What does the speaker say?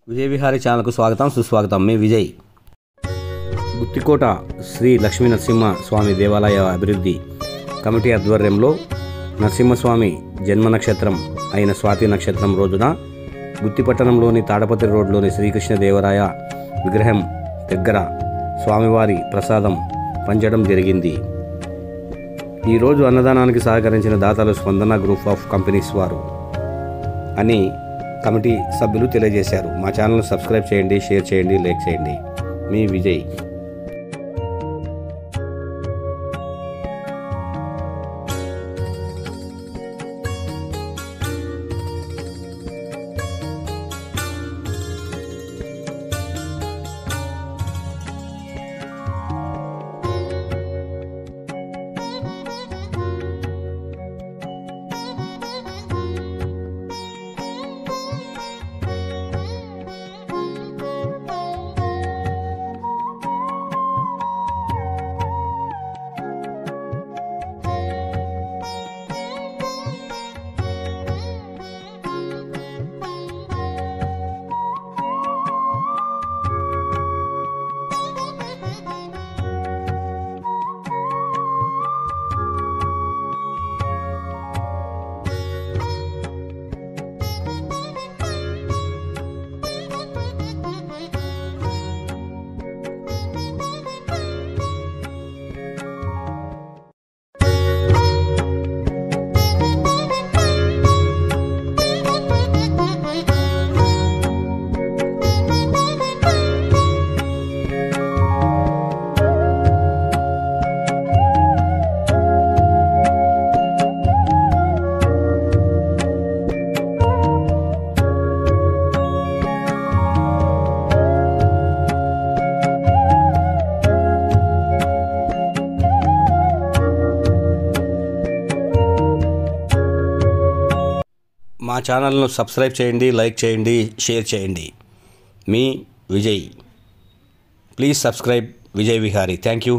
విజయ విహారీ ఛానల్కు స్వాగతం సుస్వాగతం. మీ విజయ్. గుత్తికోట శ్రీ లక్ష్మీ నరసింహ స్వామి దేవాలయ అభివృద్ధి కమిటీ ఆధ్వర్యంలో నరసింహస్వామి జన్మ నక్షత్రం అయిన స్వాతి నక్షత్రం రోజున గుత్తిపట్టణంలోని తాడపత్రి రోడ్లోని శ్రీకృష్ణదేవరాయ విగ్రహం దగ్గర స్వామివారి ప్రసాదం పంచడం జరిగింది. ఈరోజు అన్నదానానికి సహకరించిన దాతలు స్పందన గ్రూప్ ఆఫ్ కంపెనీస్ వారు అని కమిటీ సభ్యులు తెలియజేశారు. మా ఛానల్ను సబ్స్క్రైబ్ చేయండి, షేర్ చేయండి, లైక్ చేయండి. మీ విజయ్. మా ఛానల్ను సబ్స్క్రైబ్ చేయండి, లైక్ చేయండి, షేర్ చేయండి. మీ Vijay. Please subscribe Vijay Vihari. Thank you.